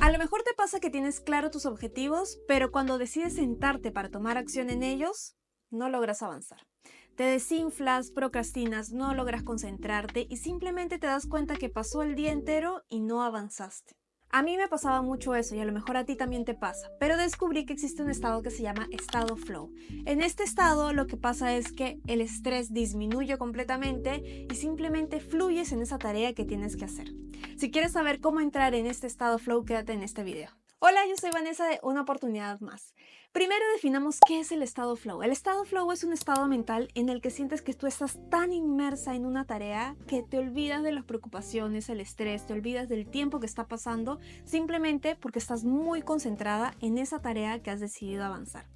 A lo mejor te pasa que tienes claro tus objetivos, pero cuando decides sentarte para tomar acción en ellos, no logras avanzar. Te desinflas, procrastinas, no logras concentrarte y simplemente te das cuenta que pasó el día entero y no avanzaste. A mí me pasaba mucho eso y a lo mejor a ti también te pasa, pero descubrí que existe un estado que se llama estado flow. En este estado lo que pasa es que el estrés disminuye completamente y simplemente fluyes en esa tarea que tienes que hacer. Si quieres saber cómo entrar en este estado flow, quédate en este video. Hola, yo soy Vanessa de Una Oportunidad Más. Primero definamos qué es el estado flow. El estado flow es un estado mental en el que sientes que tú estás tan inmersa en una tarea que te olvidas de las preocupaciones, el estrés, te olvidas del tiempo que está pasando simplemente porque estás muy concentrada en esa tarea que has decidido avanzar.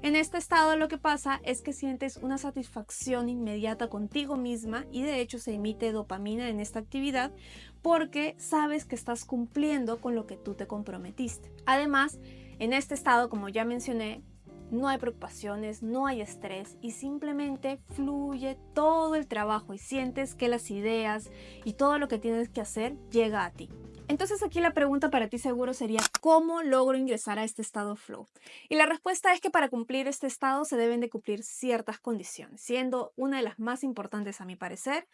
En este estado lo que pasa es que sientes una satisfacción inmediata contigo misma y de hecho se emite dopamina en esta actividad porque sabes que estás cumpliendo con lo que tú te comprometiste. Además, en este estado, como ya mencioné, no hay preocupaciones, no hay estrés y simplemente fluye todo el trabajo y sientes que las ideas y todo lo que tienes que hacer llega a ti. Entonces aquí la pregunta para ti seguro sería ¿cómo logro ingresar a este estado flow? Y la respuesta es que para cumplir este estado se deben de cumplir ciertas condiciones, siendo una de las más importantes a mi parecer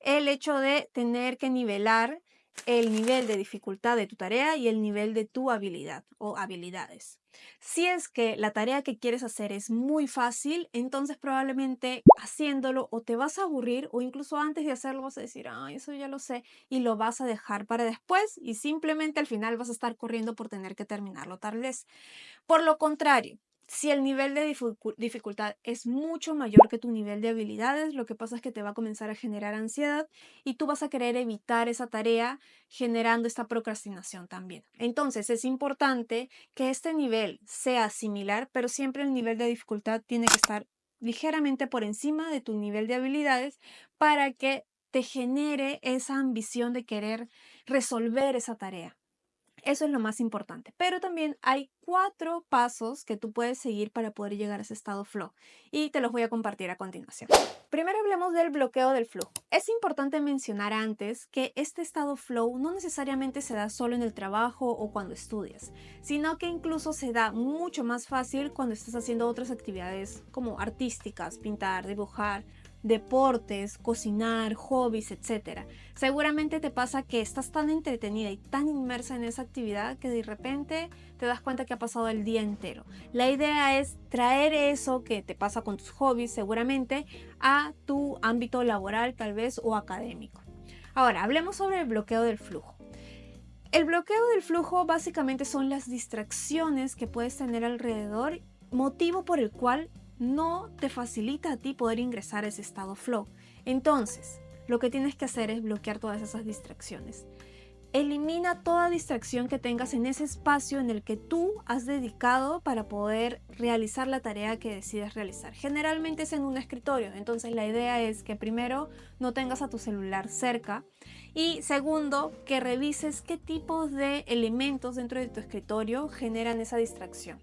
el hecho de tener que nivelar el nivel de dificultad de tu tarea y el nivel de tu habilidad o habilidades. Si es que la tarea que quieres hacer es muy fácil, entonces probablemente haciéndolo o te vas a aburrir o incluso antes de hacerlo vas a decir, ay, eso ya lo sé, y lo vas a dejar para después y simplemente al final vas a estar corriendo por tener que terminarlo tal vez. Por lo contrario, si el nivel de dificultad es mucho mayor que tu nivel de habilidades, lo que pasa es que te va a comenzar a generar ansiedad y tú vas a querer evitar esa tarea generando esta procrastinación también. Entonces es importante que este nivel sea similar, pero siempre el nivel de dificultad tiene que estar ligeramente por encima de tu nivel de habilidades para que te genere esa ambición de querer resolver esa tarea. Eso es lo más importante. Pero también hay 4 pasos que tú puedes seguir para poder llegar a ese estado flow y te los voy a compartir a continuación. Primero hablemos del bloqueo del flujo. Es importante mencionar antes que este estado flow no necesariamente se da solo en el trabajo o cuando estudias, sino que incluso se da mucho más fácil cuando estás haciendo otras actividades como artísticas, pintar, dibujar, deportes, cocinar, hobbies, etc. Seguramente te pasa que estás tan entretenida y tan inmersa en esa actividad que de repente te das cuenta que ha pasado el día entero. La idea es traer eso que te pasa con tus hobbies seguramente a tu ámbito laboral tal vez o académico. Ahora, hablemos sobre el bloqueo del flujo. El bloqueo del flujo básicamente son las distracciones que puedes tener alrededor, motivo por el cual no te facilita a ti poder ingresar a ese estado flow. Entonces, lo que tienes que hacer es bloquear todas esas distracciones. Elimina toda distracción que tengas en ese espacio en el que tú has dedicado para poder realizar la tarea que decides realizar. Generalmente es en un escritorio, entonces la idea es que primero no tengas a tu celular cerca y segundo, que revises qué tipos de elementos dentro de tu escritorio generan esa distracción,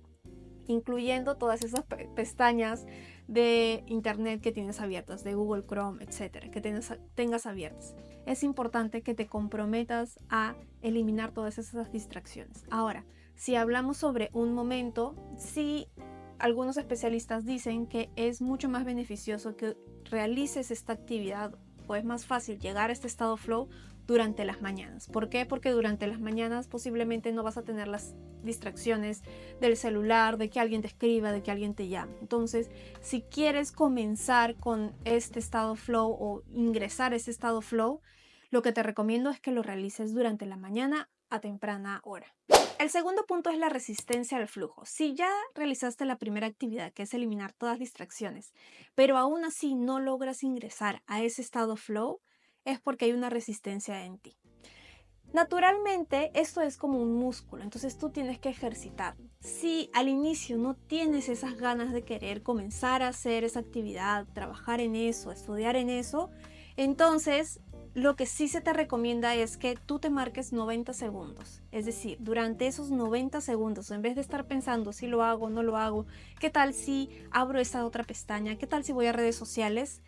incluyendo todas esas pestañas de internet que tienes abiertas, de Google Chrome, etcétera, que tengas abiertas. Es importante que te comprometas a eliminar todas esas distracciones. Ahora, si hablamos sobre un momento, sí, algunos especialistas dicen que es mucho más beneficioso que realices esta actividad o es más fácil llegar a este estado flow durante las mañanas. ¿Por qué? Porque durante las mañanas posiblemente no vas a tener las distracciones del celular, de que alguien te escriba, de que alguien te llame. Entonces, si quieres comenzar con este estado flow o ingresar a ese estado flow, lo que te recomiendo es que lo realices durante la mañana a temprana hora. El segundo punto es la resistencia al flujo. Si ya realizaste la primera actividad, que es eliminar todas las distracciones, pero aún así no logras ingresar a ese estado flow, es porque hay una resistencia en ti. Naturalmente, esto es como un músculo, entonces tú tienes que ejercitarlo. Si al inicio no tienes esas ganas de querer comenzar a hacer esa actividad, trabajar en eso, estudiar en eso, entonces lo que sí se te recomienda es que tú te marques 90 segundos. Es decir, durante esos 90 segundos, en vez de estar pensando si lo hago o no lo hago, qué tal si abro esta otra pestaña, qué tal si voy a redes sociales,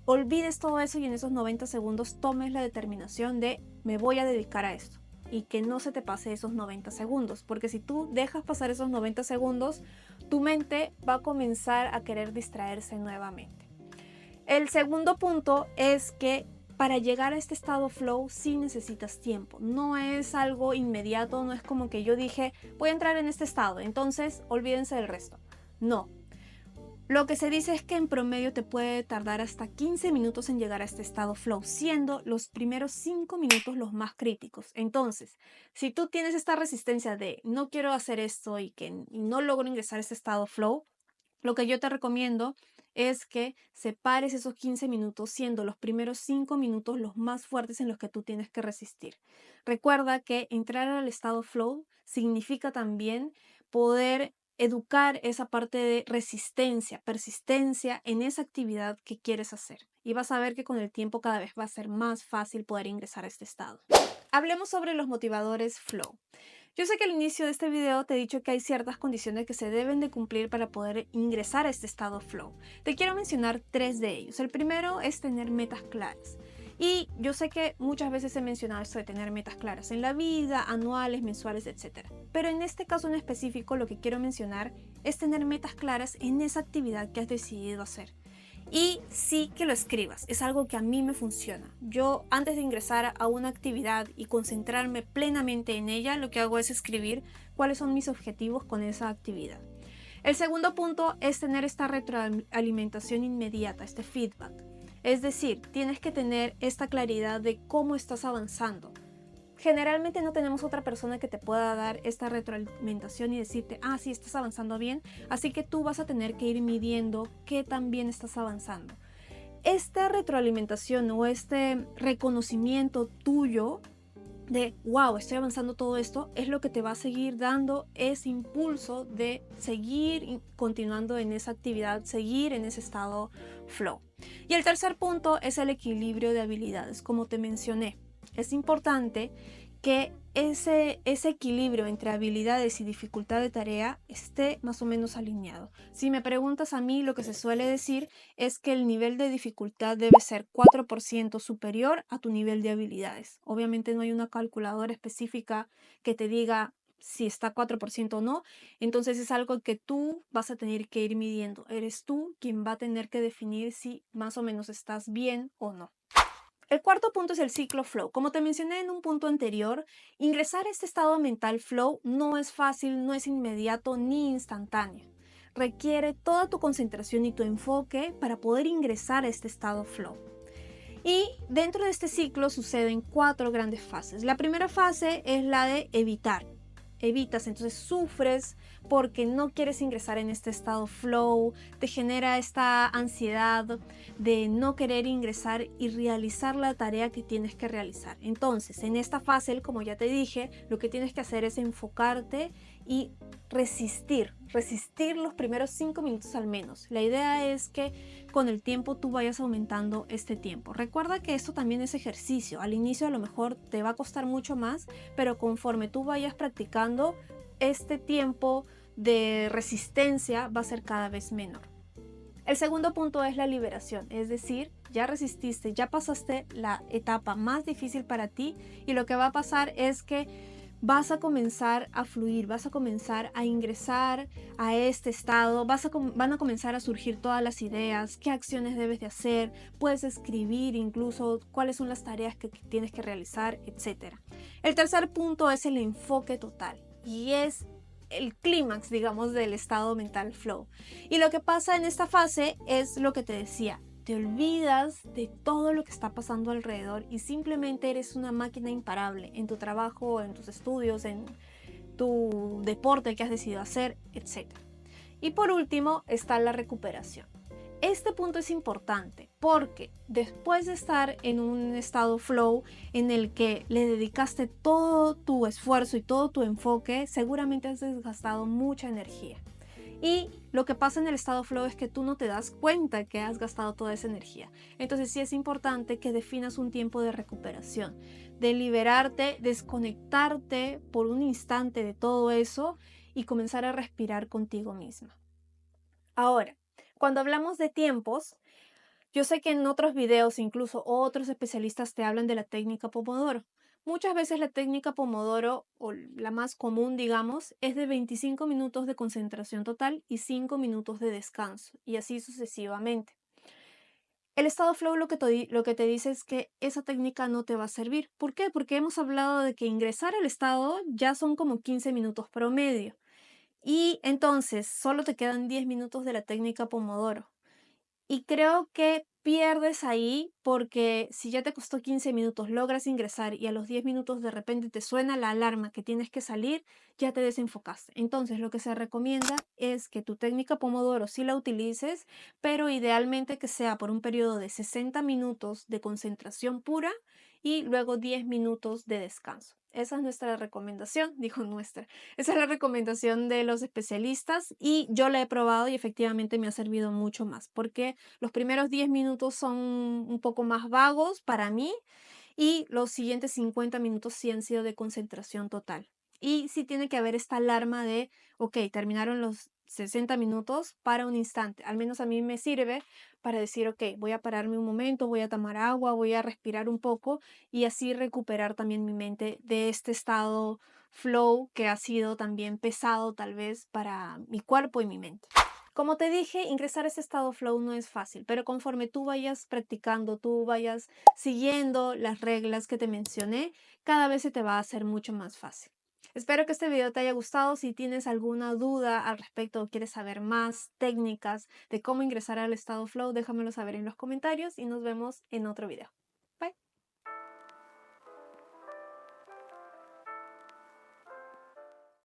olvides todo eso y en esos 90 segundos tomes la determinación de me voy a dedicar a esto. y que no se te pase esos 90 segundos, porque si tú dejas pasar esos 90 segundos, tu mente va a comenzar a querer distraerse nuevamente. El segundo punto es que para llegar a este estado flow sí necesitas tiempo. No es algo inmediato, no es como que yo dije voy a entrar en este estado, entonces olvídense del resto. No. Lo que se dice es que en promedio te puede tardar hasta 15 minutos en llegar a este estado flow, siendo los primeros 5 minutos los más críticos. Entonces, si tú tienes esta resistencia de no quiero hacer esto y no logro ingresar a este estado flow, lo que yo te recomiendo es que separes esos 15 minutos, siendo los primeros 5 minutos los más fuertes en los que tú tienes que resistir. Recuerda que entrar al estado flow significa también poder educar esa parte de resistencia, persistencia en esa actividad que quieres hacer. Y vas a ver que con el tiempo cada vez va a ser más fácil poder ingresar a este estado. Hablemos sobre los motivadores flow. Yo sé que al inicio de este video te he dicho que hay ciertas condiciones que se deben de cumplir para poder ingresar a este estado flow. Te quiero mencionar 3 de ellos. El primero es tener metas claras. Y yo sé que muchas veces he mencionado esto de tener metas claras en la vida, anuales, mensuales, etc. Pero en este caso en específico lo que quiero mencionar es tener metas claras en esa actividad que has decidido hacer. Y sí que lo escribas, es algo que a mí me funciona. Yo antes de ingresar a una actividad y concentrarme plenamente en ella, lo que hago es escribir cuáles son mis objetivos con esa actividad. El segundo punto es tener esta retroalimentación inmediata, este feedback. Es decir, tienes que tener esta claridad de cómo estás avanzando. Generalmente no tenemos otra persona que te pueda dar esta retroalimentación y decirte, ah, sí, estás avanzando bien, así que tú vas a tener que ir midiendo qué tan bien estás avanzando. Esta retroalimentación o este reconocimiento tuyo de, wow, estoy avanzando todo esto, es lo que te va a seguir dando ese impulso de seguir continuando en esa actividad, seguir en ese estado flow. Y el tercer punto es el equilibrio de habilidades, como te mencioné. Es importante que ese equilibrio entre habilidades y dificultad de tarea esté más o menos alineado. Si me preguntas a mí, lo que se suele decir es que el nivel de dificultad debe ser 4% superior a tu nivel de habilidades. Obviamente no hay una calculadora específica que te diga si está 4% o no, entonces es algo que tú vas a tener que ir midiendo. Eres tú quien va a tener que definir si más o menos estás bien o no. El cuarto punto es el ciclo flow. Como te mencioné en un punto anterior, ingresar a este estado mental flow no es fácil, no es inmediato ni instantáneo. Requiere toda tu concentración y tu enfoque para poder ingresar a este estado flow. Y dentro de este ciclo suceden 4 grandes fases. La primera fase es la de evitar. Evitas, entonces sufres porque no quieres ingresar en este estado flow, te genera esta ansiedad de no querer ingresar y realizar la tarea que tienes que realizar. Entonces, en esta fase, como ya te dije, lo que tienes que hacer es enfocarte y resistir los primeros 5 minutos al menos. La idea es que con el tiempo tú vayas aumentando este tiempo. Recuerda que esto también es ejercicio. Al inicio a lo mejor te va a costar mucho más, pero conforme tú vayas practicando, este tiempo de resistencia va a ser cada vez menor. El segundo punto es la liberación, es decir, ya resististe, ya pasaste la etapa más difícil para ti y lo que va a pasar es que vas a comenzar a fluir, vas a comenzar a ingresar a este estado, van a comenzar a surgir todas las ideas, qué acciones debes de hacer, puedes escribir incluso cuáles son las tareas que tienes que realizar, etc. El tercer punto es el enfoque total y es el clímax, digamos, del estado mental flow. Y lo que pasa en esta fase es lo que te decía. Te olvidas de todo lo que está pasando alrededor y simplemente eres una máquina imparable en tu trabajo, en tus estudios, en tu deporte que has decidido hacer, etc. Y por último está la recuperación. Este punto es importante porque después de estar en un estado flow en el que le dedicaste todo tu esfuerzo y todo tu enfoque, seguramente has desgastado mucha energía. Y lo que pasa en el estado flow es que tú no te das cuenta que has gastado toda esa energía. Entonces sí es importante que definas un tiempo de recuperación, de liberarte, desconectarte por un instante de todo eso y comenzar a respirar contigo misma. Ahora, cuando hablamos de tiempos, yo sé que en otros videos, incluso otros especialistas te hablan de la técnica Pomodoro. Muchas veces la técnica Pomodoro, o la más común, digamos, es de 25 minutos de concentración total y 5 minutos de descanso, y así sucesivamente. El estado flow lo que te dice es que esa técnica no te va a servir. ¿Por qué? Porque hemos hablado de que ingresar al estado ya son como 15 minutos promedio. Y entonces solo te quedan 10 minutos de la técnica Pomodoro. Y creo que pierdes ahí porque si ya te costó 15 minutos, logras ingresar y a los 10 minutos de repente te suena la alarma que tienes que salir, ya te desenfocaste. Entonces, lo que se recomienda es que tu técnica Pomodoro sí la utilices, pero idealmente que sea por un periodo de 60 minutos de concentración pura y luego 10 minutos de descanso. Esa es nuestra recomendación, dijo nuestra. Esa es la recomendación de los especialistas y yo la he probado y efectivamente me ha servido mucho más porque los primeros 10 minutos son un poco más vagos para mí y los siguientes 50 minutos sí han sido de concentración total. Y sí tiene que haber esta alarma de, ok, terminaron los 60 minutos para un instante. Al menos a mí me sirve para decir, ok, voy a pararme un momento, voy a tomar agua, voy a respirar un poco y así recuperar también mi mente de este estado flow que ha sido también pesado tal vez para mi cuerpo y mi mente. Como te dije, ingresar a ese estado flow no es fácil, pero conforme tú vayas practicando, tú vayas siguiendo las reglas que te mencioné, cada vez se te va a hacer mucho más fácil. Espero que este video te haya gustado. Si tienes alguna duda al respecto o quieres saber más técnicas de cómo ingresar al estado flow, déjamelo saber en los comentarios y nos vemos en otro video.